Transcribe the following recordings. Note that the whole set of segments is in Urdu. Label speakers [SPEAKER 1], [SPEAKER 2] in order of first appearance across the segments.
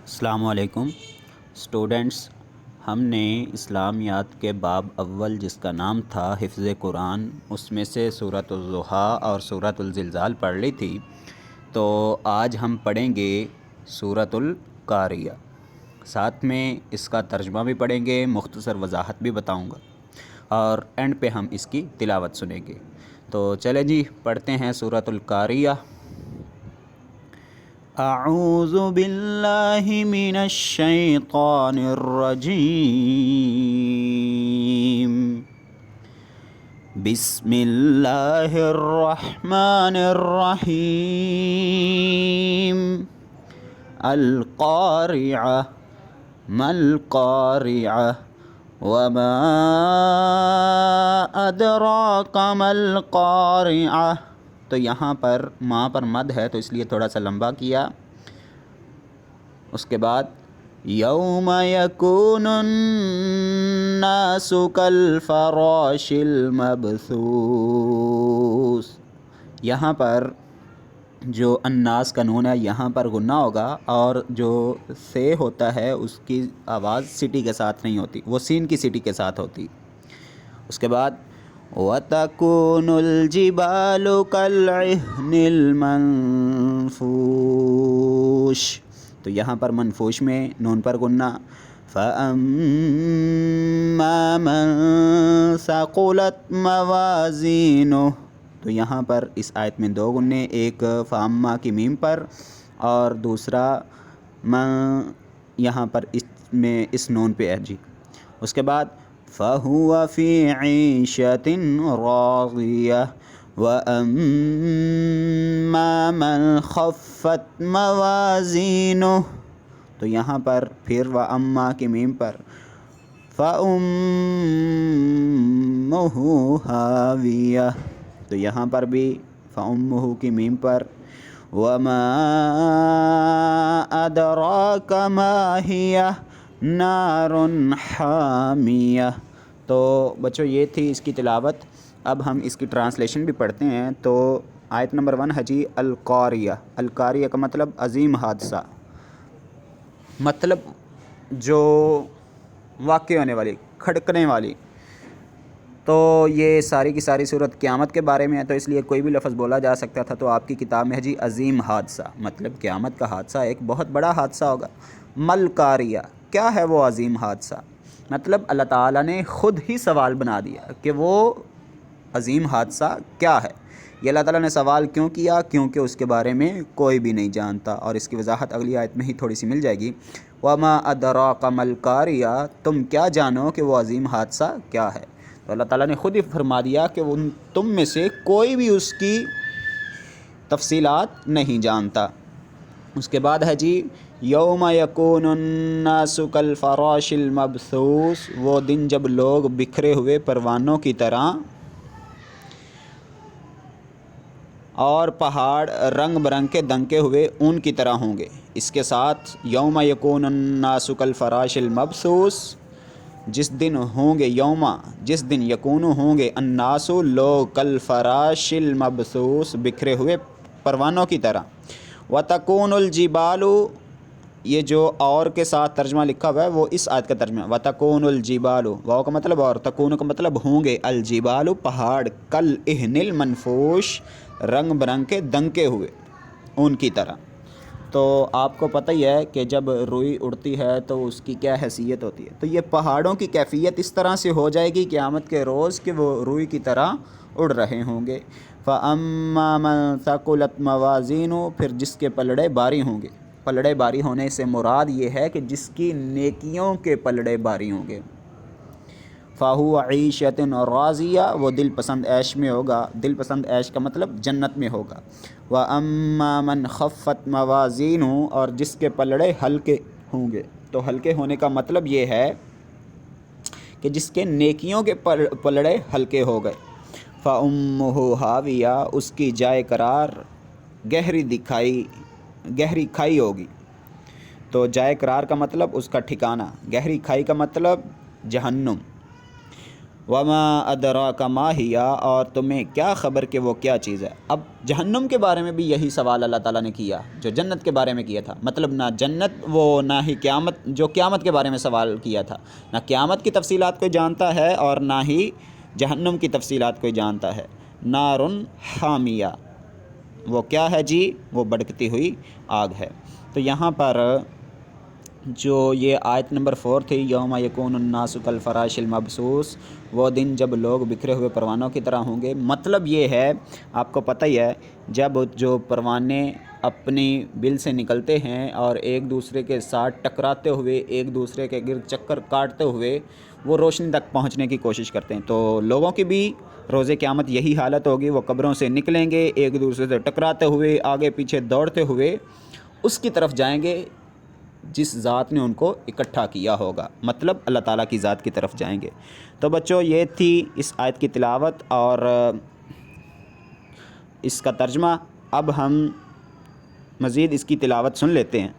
[SPEAKER 1] السلام علیکم اسٹوڈنٹس، ہم نے اسلامیات کے باب اول جس کا نام تھا حفظ قرآن، اس میں سے سورۃ الضحیٰ اور سورۃ الزلزال پڑھ لی تھی۔ تو آج ہم پڑھیں گے سورۃ القاریہ، ساتھ میں اس کا ترجمہ بھی پڑھیں گے، مختصر وضاحت بھی بتاؤں گا اور اینڈ پہ ہم اس کی تلاوت سنیں گے۔ تو چلیں جی پڑھتے ہیں سورۃ القاریہ۔ اعوذ باللہ من الشیطان الرجیم، بسم اللہ الرحمن الرحیم۔ القارعہ ما القارعہ وما ادراک ما القارعہ۔ تو یہاں پر ماں پر مد ہے تو اس لیے تھوڑا سا لمبا کیا۔ اس کے بعد یوم یکون الناس کالفراش المبثوث، یہاں پر جو الناس کا نون ہے یہاں پر غنہ ہوگا، اور جو سے ہوتا ہے اس کی آواز سٹی کے ساتھ نہیں ہوتی، وہ سین کی سٹی کے ساتھ ہوتی۔ اس کے بعد وَتَكُونُ الْجِبَالُ كَالْعِهْنِ الْمَنْفُوشِ، تو یہاں پر منفوش میں نون پر غنہ۔ فَأَمَّا مَنْ ثَقُلَتْ مَوَازِينُهُ، تو یہاں پر اس آیت میں دو غنّے، ایک فَأَمَّا کی میم پر اور دوسرا من یہاں پر اس میں اس نون پہ ہے جی۔ اس کے بعد فَهُوَ فِي عِيشَةٍ رَاضِيَةٍ وَأَمَّا مَنْ خَفَّتْ مَوَازِينُهُ، تو یہاں پر پھر وَأَمَّا کی میم پر فَأُمُّهُ هَاوِيَةٌ، تو یہاں پر بھی فَأُمُّهُ کی میم پر وَمَا أَدْرَاكَ مَا هِيَهْ نَارٌ حَامِيَةٌ۔ تو بچوں یہ تھی اس کی تلاوت۔ اب ہم اس کی ٹرانسلیشن بھی پڑھتے ہیں۔ تو آیت نمبر 1 ہے جی القاریہ۔ القاریہ کا مطلب عظیم حادثہ، مطلب جو واقع ہونے والی، کھڑکنے والی۔ تو یہ ساری کی ساری صورت قیامت کے بارے میں ہے، تو اس لیے کوئی بھی لفظ بولا جا سکتا تھا۔ تو آپ کی کتاب میں ہے جی عظیم حادثہ، مطلب قیامت کا حادثہ ایک بہت بڑا حادثہ ہوگا۔ مل قاریہ، کیا ہے وہ عظیم حادثہ؟ مطلب اللہ تعالیٰ نے خود ہی سوال بنا دیا کہ وہ عظیم حادثہ کیا ہے۔ یہ اللہ تعالیٰ نے سوال کیوں کیا؟ کیونکہ اس کے بارے میں کوئی بھی نہیں جانتا، اور اس کی وضاحت اگلی آیت میں ہی تھوڑی سی مل جائے گی۔ وَمَا أَدْرَاكَ مَا الْقَارِعَةُ، تم کیا جانو کہ وہ عظیم حادثہ کیا ہے؟ تو اللہ تعالیٰ نے خود ہی فرما دیا کہ تم میں سے کوئی بھی اس کی تفصیلات نہیں جانتا۔ اس کے بعد ہے جی یوم یکون الناس کالفراش المبثوث، وہ دن جب لوگ بکھرے ہوئے پروانوں کی طرح اور پہاڑ رنگ برنگ کے دنکے ہوئے اون کی طرح ہوں گے۔ اس کے ساتھ یوم یکون الناس کالفراش المبثوث، جس دن ہوں گے، جس دن یکون ہوں گے الناس لوگ، کالفراش المبثوث بکھرے ہوئے پروانوں کی طرح۔ وَتَكُونُ الْجِبَالُ، یہ جو اور کے ساتھ ترجمہ لکھا ہوا ہے وہ اس آیت کا ترجمہ۔ وَتَكُونُ الْجِبَالُ، واو کا مطلب اور، تکون کا مطلب ہوں گے، الجبال پہاڑ، کالعہن المنفوش رنگ برنگ کے دنکے ہوئے ان کی طرح۔ تو آپ کو پتہ ہی ہے کہ جب روئی اڑتی ہے تو اس کی کیا حیثیت ہوتی ہے۔ تو یہ پہاڑوں کی کیفیت اس طرح سے ہو جائے گی قیامت کے روز کہ وہ روئی کی طرح اڑ رہے ہوں گے۔ فَأَمَّا مَنْ ثَقُلَتْ مَوَازِينُهُ، پھر جس کے پلڑے باری ہوں گے۔ پلڑے باری ہونے سے مراد یہ ہے کہ جس کی نیکیوں کے پلڑے باری ہوں گے۔ فَهُوَ عِيشَةٌ رَاضِيَةٌ، وہ دل پسند عیش میں ہوگا۔ دل پسند عیش کا مطلب جنت میں ہوگا۔ وَأَمَّا مَنْ خَفَّتْ مَوَازِينُهُ، اور جس کے پلڑے ہلکے ہوں گے۔ تو ہلکے ہونے کا مطلب یہ ہے کہ جس کے نیکیوں کے پلڑے ہلکے ہو گئے۔ فَأُمُّهُ هَاوِيَةٌ، اس کی جائے قرار گہری کھائی ہوگی۔ تو جائے قرار کا مطلب اس کا ٹھکانہ، گہری کھائی کا مطلب جہنم۔ وما ادراک ما ہیا، اور تمہیں کیا خبر کہ وہ کیا چیز ہے۔ اب جہنم کے بارے میں بھی یہی سوال اللہ تعالیٰ نے کیا جو جنت کے بارے میں کیا تھا، مطلب نہ جنت وہ نہ ہی قیامت، جو قیامت کے بارے میں سوال کیا تھا، نہ قیامت کی تفصیلات کو جانتا ہے اور نہ ہی جہنم کی تفصیلات کو جانتا ہے۔ نار حامیہ، وہ کیا ہے جی؟ وہ بھڑکتی ہوئی آگ ہے۔ تو یہاں پر جو یہ آیت نمبر 4 تھی، یوم یکون الناس کالفراش المبثوث، وہ دن جب لوگ بکھرے ہوئے پروانوں کی طرح ہوں گے، مطلب یہ ہے، آپ کو پتہ ہی ہے، جب جو پروانے اپنی بل سے نکلتے ہیں اور ایک دوسرے کے ساتھ ٹکراتے ہوئے، ایک دوسرے کے گرد چکر کاٹتے ہوئے وہ روشنی تک پہنچنے کی کوشش کرتے ہیں، تو لوگوں کی بھی روز قیامت یہی حالت ہوگی۔ وہ قبروں سے نکلیں گے، ایک دوسرے سے ٹکراتے ہوئے، آگے پیچھے دوڑتے ہوئے اس کی طرف جائیں گے جس ذات نے ان کو اکٹھا کیا ہوگا، مطلب اللہ تعالیٰ کی ذات کی طرف جائیں گے۔ تو بچوں یہ تھی اس آیت کی تلاوت اور اس کا ترجمہ۔ اب ہم مزید اس کی تلاوت سن لیتے ہیں۔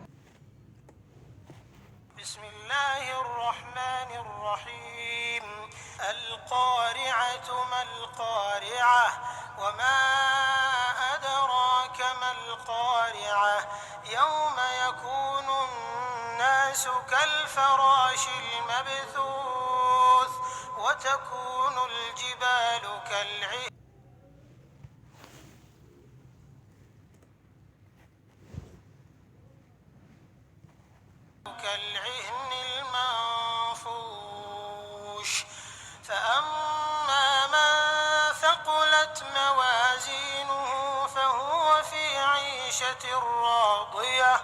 [SPEAKER 2] بسم اللہ الرحمن الرحیم۔ القارعة ما القارعة وما أدراك ما القارعة يوم يكون الناس كالفراش المبثوث وتكون الجبال كالعهن المنفوش فأما من ثقلت موازينه فهو في عيشة راضية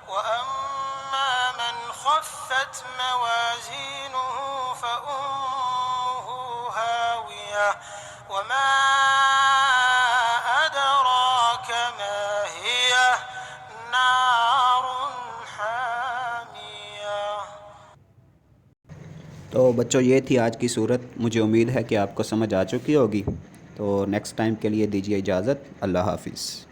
[SPEAKER 2] وأما من خفت موازينه فأمه هاوية وما أدراك ما هي نار حامية۔
[SPEAKER 1] تو بچوں یہ تھی آج کی صورت، مجھے امید ہے کہ آپ کو سمجھ آ چکی ہوگی۔ تو نیکسٹ ٹائم کے لیے دیجیے اجازت، اللہ حافظ۔